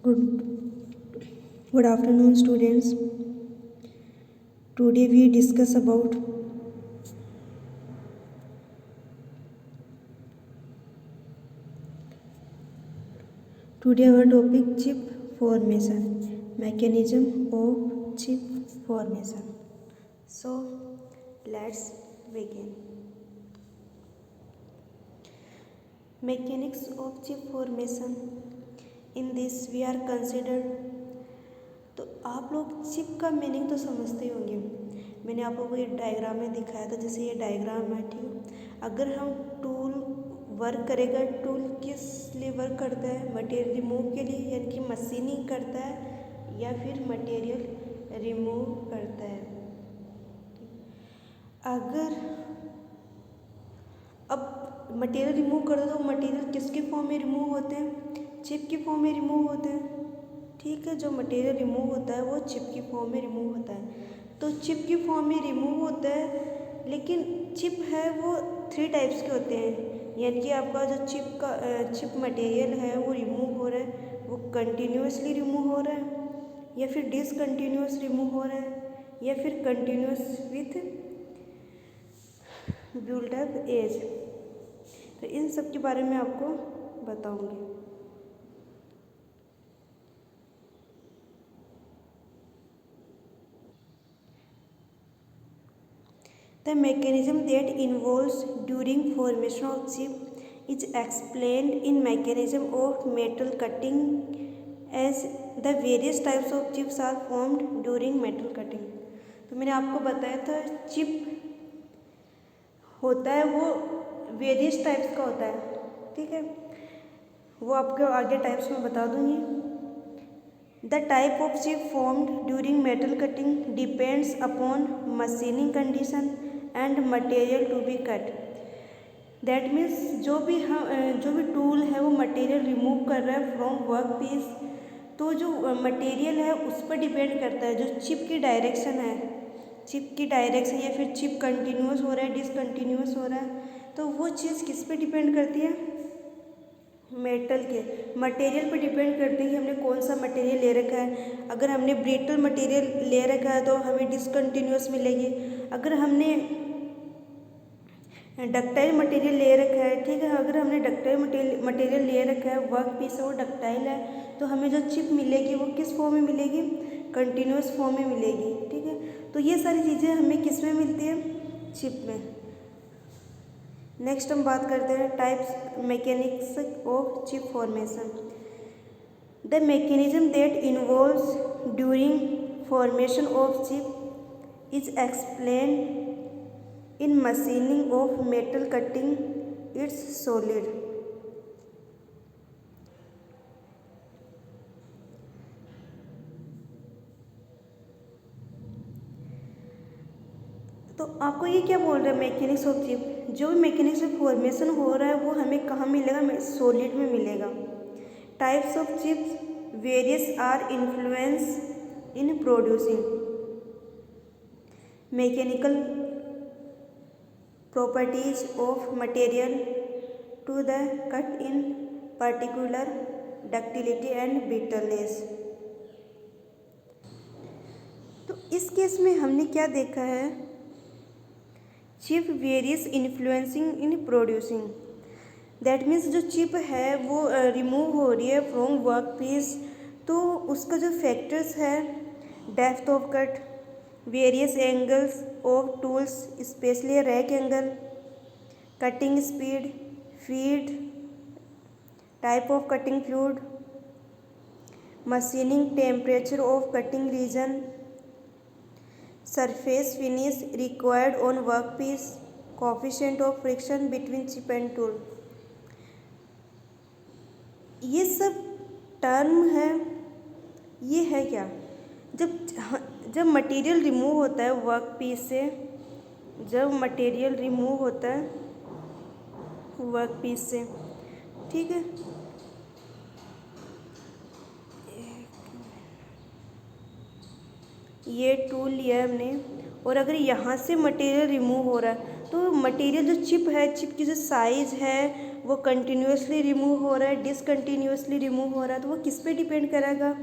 Good afternoon, students. Today we discuss about our topic chip formation, mechanism of chip formation. So let's begin. Mechanics of chip formation. In this we are considered. तो आप लोग chip का meaning तो समझते ही होंगे। मैंने आप लोगों को ये डायग्राम में दिखाया था, जैसे ये डायग्राम है, ठीक। अगर हम टूल वर्क करेगा, टूल किस लिए वर्क करता है? मटेरियल रिमूव के लिए, यानी कि मशीनिंग करता है या फिर मटेरियल रिमूव करता है। अगर अब मटेरियल रिमूव करता है तो मटेरियल किसके फॉर्म में रिमूव होते हैं? चिप के फॉर्म में रिमूव होते हैं, ठीक है। जो मटेरियल रिमूव होता है वो चिप की फॉर्म में रिमूव होता है। तो चिप की फॉर्म में रिमूव होता है, लेकिन चिप है वो 3 टाइप्स के होते हैं। यानी कि आपका जो चिप मटेरियल है वो रिमूव हो रहा है, वो कंटिन्यूसली रिमूव हो रहा है, या फिर डिसकंटिन्यूस रिमूव हो रहा है, या फिर कंटिन्यूस विथ बिल्डअप एज। तो इन सब के बारे में आपको बताऊंगी। The mechanism that involves during formation of chip is explained in mechanism of metal cutting, as the various types of chips are formed during metal cutting. तो मैंने आपको बताया था चिप होता है वो वेरियस टाइप्स का होता है, ठीक है। वो आपको आगे टाइप्स में बता दूंगी। The type of chip formed during metal cutting depends upon machining condition and material to be cut. That means जो भी टूल है वो मटेरियल रिमूव कर रहा है फ्रॉम वर्क पीस, तो जो मटेरियल है उस पर डिपेंड करता है। जो चिप की डायरेक्शन है, चिप की डायरेक्शन, या फिर चिप कंटिन्यूस हो रहा है, डिसकंटिन्यूस हो रहा है, तो वो चीज़ किस पे डिपेंड करती है? मेटल के मटेरियल पर डिपेंड करती है कि हमने कौन सा मटेरियल ले रखा है। अगर हमने ब्रिटल मटेरियल ले रखा है तो हमें डिसकंटिन्यूस मिलेगी। अगर हमने डक्टाइल मटेरियल ले रखा है, ठीक है, अगर हमने डक्टाइल मटेरियल ले रखा है, वर्क पीस है वो डक्टाइल है, तो हमें जो चिप मिलेगी वो किस फॉर्म में मिलेगी? कंटिन्यूस फॉर्म में मिलेगी, ठीक है। तो ये सारी चीज़ें हमें किस में मिलती है? चिप में। नेक्स्ट हम बात करते हैं types mechanics of chip formation. The mechanism that involves during formation of chip is explained in machining of metal cutting it's solid. तो आपको ये क्या बोल रहा है मैकेनिक्स ऑफ चिप? जो भी मैकेनिक्स ऑफ फॉर्मेशन हो रहा है वो हमें कहाँ मिलेगा? सॉलिड में मिलेगा। Types of chips various are influence in producing mechanical properties of material to the cut, in particular ductility and brittleness. तो इस केस में हमने क्या देखा है? Chip various influencing in producing. That means जो चिप है वो रिमूव हो रही है फ्रॉम वर्क पीस, तो उसका जो फैक्टर्स है, depth of cut, various angles of tools specially rake angle, cutting speed, feed, type of cutting fluid, machining temperature of cutting region, surface finish required on workpiece, coefficient of friction between chip and tool। ये सब term है। ये है क्या? जब material remove होता है work piece से, जब मटेरियल रिमूव होता है वर्क पीस से, ठीक है, ये टूल लिया है हमने, और अगर यहाँ से मटेरियल रिमूव हो रहा है तो मटेरियल जो चिप है, चिप की जो साइज़ है वो कंटिन्यूसली रिमूव हो रहा है, डिसकंटिन्यूसली रिमूव हो रहा है, तो वो किस पे डिपेंड करेगा।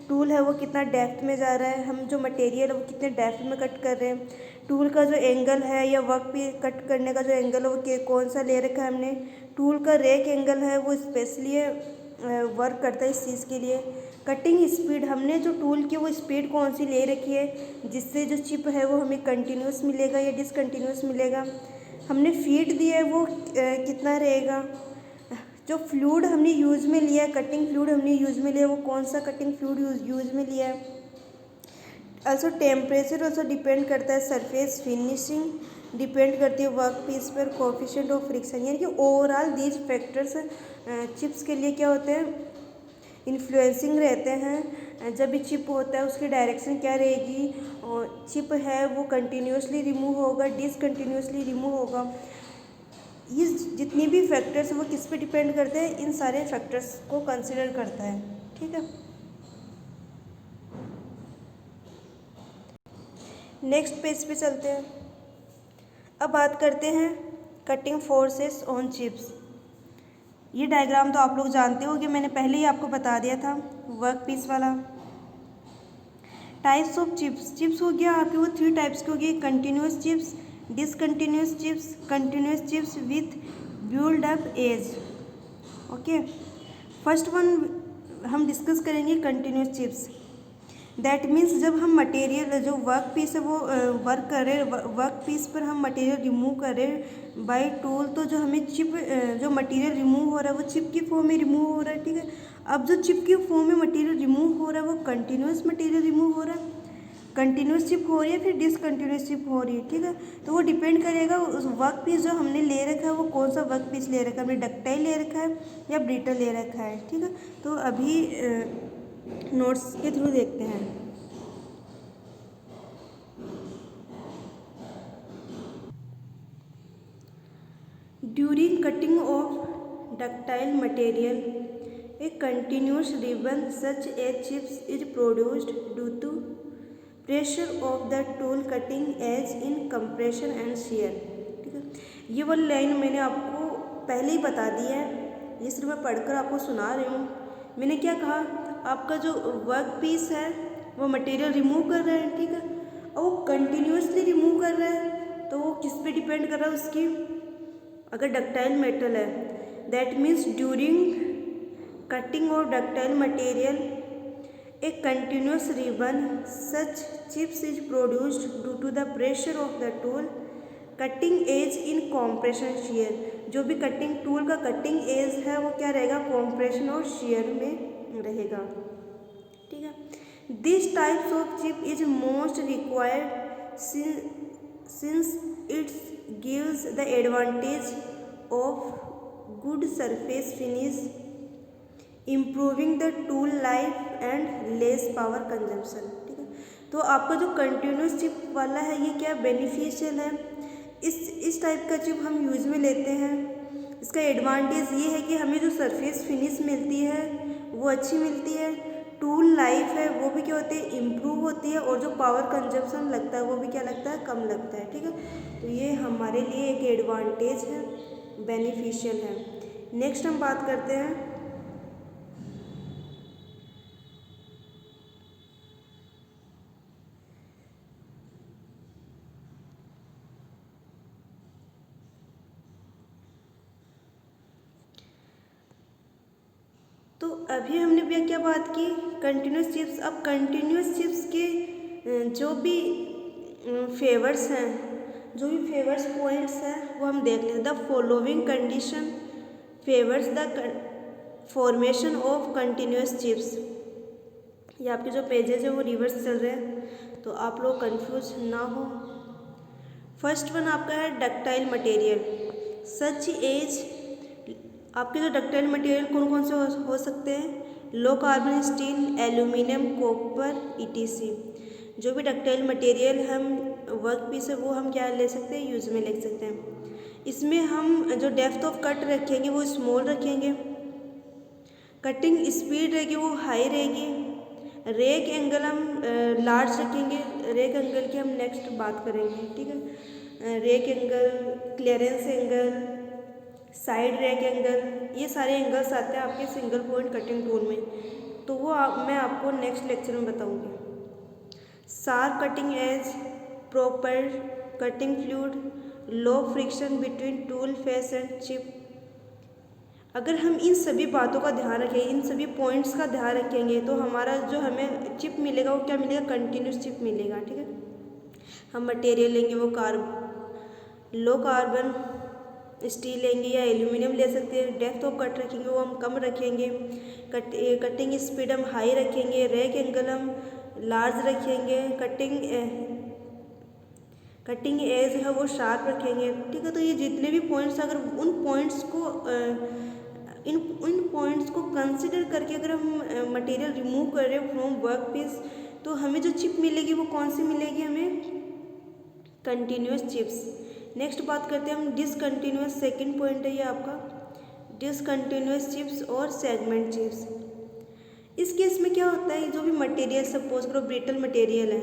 टूल है वो कितना डेप्थ में जा रहा है, हम जो मटेरियल है वो कितने डेप्थ में कट कर रहे हैं, टूल का जो एंगल है या वर्क पे कट करने का जो एंगल है वो कौन सा ले रखा है हमने। टूल का रेक एंगल है वो स्पेशली वर्क करता है इस चीज़ के लिए। कटिंग स्पीड, हमने जो टूल की वो स्पीड कौन सी ले रखी है जिससे जो चिप है वो हमें कंटिन्यूस मिलेगा या डिसकंटिन्यूस मिलेगा। हमने फीड दिया है वो कितना रहेगा। जो फ्लूइड हमने यूज़ में लिया है, कटिंग फ्लूइड हमने यूज़ में लिया है, वो कौन सा कटिंग फ्लूइड यूज़ में लिया है। also टेम्परेचर also डिपेंड करता है, सरफेस फिनिशिंग डिपेंड करती है वर्क पीस पर, कोफिशिएंट ऑफ फ्रिक्शन, यानी कि ओवरऑल दीज फैक्टर्स चिप्स के लिए क्या होते हैं, इन्फ्लुएंसिंग रहते हैं। जब भी चिप होता है उसकी डायरेक्शन क्या रहेगी, और चिप है वो कंटिन्यूसली रिमूव होगा, डिसकंटिन्यूसली रिमूव होगा। ये जितनी भी फैक्टर्स वो किस पे डिपेंड करते हैं, इन सारे फैक्टर्स को कंसिडर करता है। ठीक है, नेक्स्ट पेज पे चलते हैं। अब बात करते हैं कटिंग फोर्सेस ऑन चिप्स। ये डायग्राम तो आप लोग जानते हो कि मैंने पहले ही आपको बता दिया था, वर्क पीस वाला। टाइप्स ऑफ चिप्स, चिप्स हो गया आपके वो 3 टाइप्स के हो गए, continuous chips, discontinuous chips, continuous chips with build up edge. Okay, first one हम डिस्कस करेंगे कंटिन्यूस चिप्स। दैट मीन्स जब हम मटेरियल जो वर्क पीस है वो वर्क कर रहे हैं, वर्क पीस पर हम मटेरियल रिमूव कर रहे हैं बाय टूल, तो जो हमें चिप जो मटेरियल रिमूव हो रहा है वो चिप की फॉर्म में रिमूव हो रहा है। ठीक है, अब जो चिप की फॉर्म में मटेरियल रिमूव हो रहा है वो कंटिन्यूस मटेरियल रिमूव हो रहा है, कंटिन्यूस चिप हो रही है फिर डिसकंटिन्यूस चिप हो रही है। ठीक है, तो वो डिपेंड करेगा उस वर्क पीस जो हमने ले रखा है वो कौन सा वर्क पीस ले रखा है, हमने डक्टाइल ले रखा है या ब्रिटल ले रखा है। ठीक है, तो अभी नोट्स के थ्रू देखते हैं। During cutting of ductile material, a continuous ribbon such as chips is produced due to pressure of the tool cutting edge in compression and shear। ठीक है, ये वाली लाइन मैंने आपको पहले ही बता दी है, ये सिर्फ मैं पढ़कर आपको सुना रही हूँ। मैंने क्या कहा, आपका जो वर्क पीस है वो मटेरियल रिमूव कर रहा है। ठीक है, और वो कंटिन्यूसली रिमूव कर रहा है, तो वो किस पे डिपेंड कर रहा है उसकी, अगर डक्टाइल मेटल है, that means during cutting of ductile material a continuous ribbon such chips is produced due to the pressure of the tool cutting edge in compression shear. जो भी कटिंग टूल का cutting edge है वो क्या रहेगा, compression और share में रहेगा। ठीक है, this types of chip is most required since it's gives the advantage of good surface finish, improving the tool life and less power consumption। ठीक है, तो आपका जो कंटिन्यूस चिप वाला है ये क्या बेनिफिशियल है, इस टाइप का चिप हम यूज में लेते हैं। इसका एडवांटेज ये है कि हमें जो सरफेस फिनिश मिलती है वो अच्छी मिलती है, टूल लाइफ है वो भी क्या होती है, इम्प्रूव होती है, और जो पावर कंजप्शन लगता है वो भी क्या लगता है, कम लगता है। ठीक है, तो ये हमारे लिए एक एडवांटेज है, बेनिफिशियल है। नेक्स्ट हम बात करते हैं तो अभी हमने भैया क्या बात की, कंटिन्यूस चिप्स। अब कंटिन्यूस चिप्स के जो भी फेवर्स हैं, जो भी फेवर्स पॉइंट्स हैं वो हम देख लेते हैं। The following condition favours the formation of continuous chips. ये आपके जो पेजेस है वो रिवर्स चल रहे हैं, तो आप लोग कंफ्यूज ना हो। फर्स्ट वन आपका है डक्टाइल मटेरियल सच एज। आपके जो डक्टाइल मटेरियल कौन कौन से हो सकते हैं, low carbon steel, aluminium, copper, etc. जो भी डक्टाइल मटेरियल हम वर्क पीस है वो हम क्या ले सकते हैं, यूज में ले सकते हैं। इसमें हम जो डेप्थ ऑफ कट रखेंगे वो स्मॉल रखेंगे, कटिंग स्पीड रहेगी वो हाई रहेगी, रेक एंगल हम लार्ज रखेंगे। रेक एंगल की हम नेक्स्ट बात करेंगे। ठीक है, rake angle, clearance angle, side rake angle, ये सारे एंगल्स आते हैं आपके सिंगल पॉइंट कटिंग टूल में। तो वो मैं आपको नेक्स्ट लेक्चर में बताऊंगी। Sharp cutting edge, proper cutting fluid, low friction between tool face and chip. अगर हम इन सभी बातों का ध्यान रखें, इन सभी पॉइंट्स का ध्यान रखेंगे, तो हमारा जो हमें चिप मिलेगा वो क्या मिलेगा, कंटिन्यूस चिप मिलेगा। ठीक है, हम मटेरियल लेंगे वो लो कार्बन स्टील लेंगे या एल्यूमिनियम ले सकते हैं। डेप्थ ऑफ कट रखेंगे वो हम कम रखेंगे। कटिंग स्पीड हम हाई रखेंगे। रैक एंगल हम लार्ज रखेंगे। कटिंग एज है वो शार्प रखेंगे। ठीक है, तो ये जितने भी पॉइंट्स, अगर उन पॉइंट्स को कंसिडर करके अगर हम मटेरियल रिमूव कर रहे हैं फ्रॉम वर्क पीस, तो हमें जो चिप मिलेगी वो कौन सी मिलेगी, हमें कंटिन्यूस चिप्स। नेक्स्ट बात करते हैं हम डिसकंटिन्यूस, सेकंड पॉइंट है ये आपका, डिसकंटिन्यूस चिप्स और सेगमेंट चिप्स। इस केस में क्या होता है, जो भी मटेरियल, सपोज करो ब्रिटल मटेरियल है,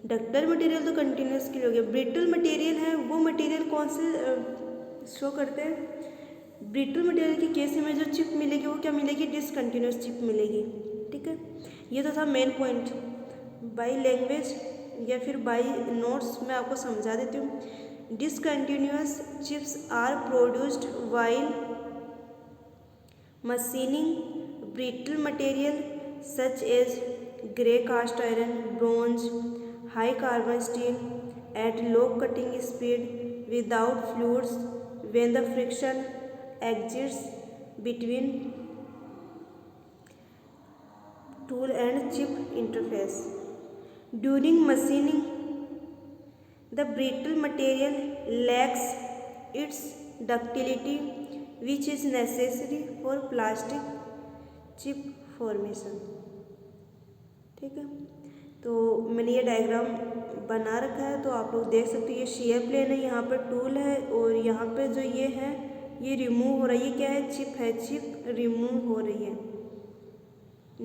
डक्टाइल मटेरियल तो कंटिन्यूस के लिए हो गया, ब्रिटल मटेरियल है, वो मटेरियल कौन से शो करते हैं, ब्रिटल मटेरियल के केस में जो चिप मिलेगी वो क्या मिलेगी, डिसकंटिन्यूस चिप मिलेगी। ठीक है, ये तो था मेन पॉइंट। बाय लैंग्वेज या फिर बाय नोट्स मैं आपको समझा देती हूँ। Discontinuous chips are produced while machining brittle material such as grey cast iron, bronze, high carbon steel at low cutting speed without fluids when the friction exists between tool and chip interface. During machining, the brittle material lacks its ductility which is necessary for plastic chip formation. ठीक है, तो मैंने ये diagram बना रखा है, तो आप लोग देख सकते हो ये शेयर प्लेन है, यहाँ पर टूल है और यहाँ पे जो ये है ये रिमूव हो रहा है, ये क्या है, चिप है, चिप रिमूव हो रही है।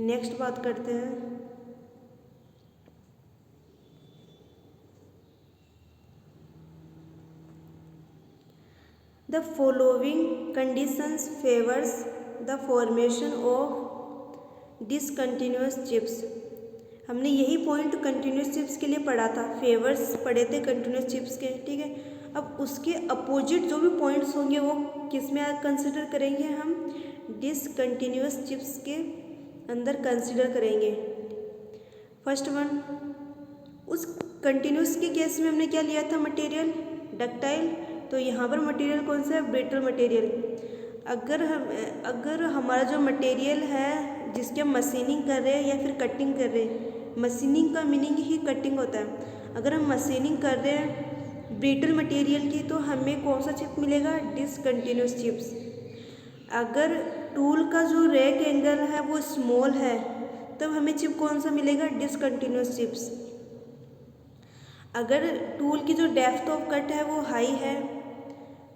नेक्स्ट बात करते हैं, the following conditions favours the formation of discontinuous chips. हमने यही पॉइंट कंटिन्यूस चिप्स के लिए पढ़ा था, फेवर्स पढ़े थे कंटिन्यूस चिप्स के। ठीक है, अब उसके अपोजिट जो भी पॉइंट्स होंगे वो किस में कंसिडर करेंगे, हम डिसकंटिन्यूस चिप्स के अंदर कंसिडर करेंगे। फर्स्ट वन, उस कंटिन्यूस के केस में हमने क्या लिया था, मटेरियल डक्टाइल, तो यहाँ पर मटेरियल कौन सा है, ब्रिटल मटेरियल। अगर हमारा जो मटेरियल है जिसके हम मशीनिंग कर रहे हैं या फिर कटिंग कर रहे हैं, मशीनिंग का मीनिंग ही कटिंग होता है, अगर हम मशीनिंग कर रहे हैं ब्रिटल मटेरियल की, तो हमें कौन सा चिप मिलेगा, डिसकंटिन्यूस चिप्स। अगर टूल का जो रैक एंगल है वो स्मॉल है, तब हमें चिप कौन सा मिलेगा, डिसकंटिन्यूस चिप्स। अगर टूल की जो डेप्थ ऑफ कट है वो हाई है,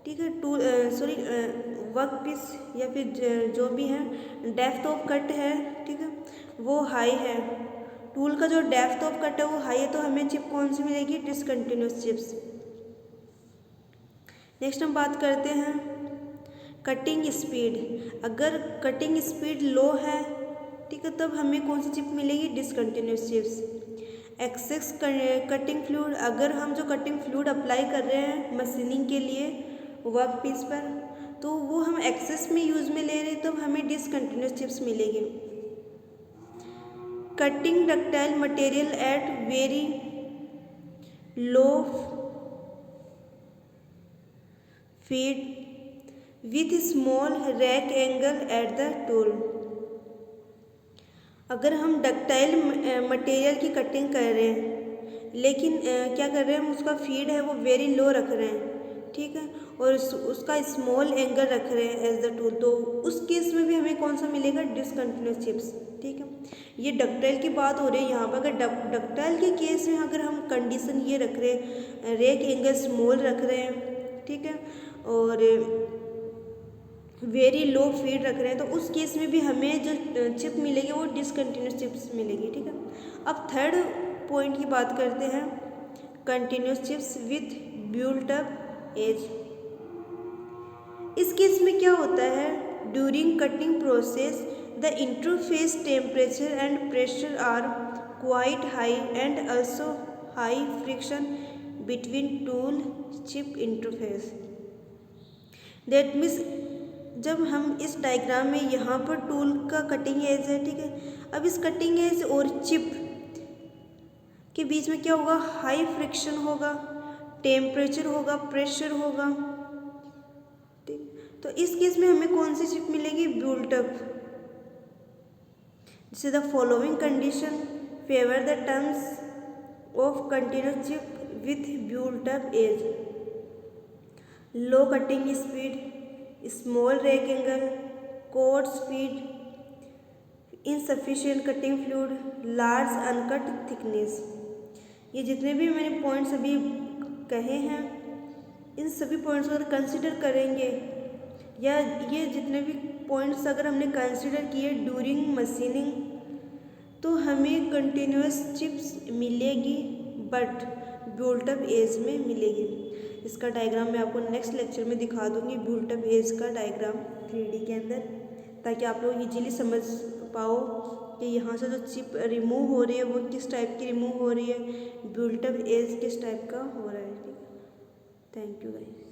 ठीक है, वर्क पीस या फिर जो भी है डेप्थ ऑफ कट है, ठीक है, वो हाई है, टूल का जो डेप्थ ऑफ कट है वो हाई है, तो हमें चिप कौन सी मिलेगी, डिसकंटिन्यूस चिप्स। नेक्स्ट हम बात करते हैं कटिंग स्पीड। अगर कटिंग स्पीड लो है, ठीक है, तब हमें कौन सी चिप मिलेगी, discontinuous chips. Excess cutting fluid, अगर हम जो कटिंग फ्लूइड अप्लाई कर रहे हैं मशीनिंग के लिए वर्क पीस पर, तो वो हम एक्सेस में यूज़ में ले रहे हैं, तब हमें डिसकंटिन्यूस चिप्स मिलेगी। Cutting ductile material at very low feed with small rake angle at the tool. अगर हम डक्टाइल मटेरियल की कटिंग कर रहे हैं, लेकिन क्या कर रहे हैं, हम उसका फीड है वो वेरी लो रख रहे हैं, ठीक है, और उसका स्मॉल एंगल रख रहे हैं एज द टूल, तो उस केस में भी हमें कौन सा मिलेगा, डिसकंटिन्यूस चिप्स। ठीक है, ये डक्टाइल की बात हो रही है यहाँ पर। अगर डक्टाइल के केस में अगर हम कंडीशन ये रख रहे हैं, रैक एंगल स्मॉल रख रहे हैं, ठीक है, और वेरी लो फीड रख रहे हैं, तो उस केस में भी हमें जो चिप मिलेगी वो डिसकंटिन्यूस चिप्स मिलेगी। ठीक है, अब थर्ड पॉइंट की बात करते हैं, continuous chips with built up edge. इस केस में क्या होता है, during cutting process the interface temperature and pressure are quite high and also high friction between tool chip interface. That means जब हम इस डायग्राम में यहाँ पर टूल का कटिंग एज है, ठीक है, अब इस कटिंग एज और चिप के बीच में क्या होगा, हाई फ्रिक्शन होगा, टेम्परेचर होगा, प्रेशर होगा, ठीक। तो इस केस में हमें कौन सी चिप मिलेगी, ब्यूल्टअप। जैसे the following condition favour the terms of continuous chip with built up edge, low cutting speed, small rake angle, code speed, insufficient cutting fluid, large uncut thickness. ये जितने भी मैंने पॉइंट्स अभी कहे हैं, इन सभी पॉइंट्स को अगर कंसिडर करेंगे, या ये जितने भी पॉइंट्स अगर हमने कंसिडर किए ड्यूरिंग मशीनिंग, तो हमें कंटिन्यूस चिप्स मिलेगी, बट ब्यूल्टअप एज में मिलेगी। इसका डायग्राम मैं आपको नेक्स्ट लेक्चर में दिखा दूंगी, ब्यूल्टअप एज का डायग्राम 3D के अंदर, ताकि आप लोग इजीली समझ पाओ कि यहाँ से जो चिप रिमूव हो रही है वो किस टाइप की रिमूव हो रही है, ब्यूल्टअप एज किस टाइप का हो रहा है, ठीक है। Thank you guys.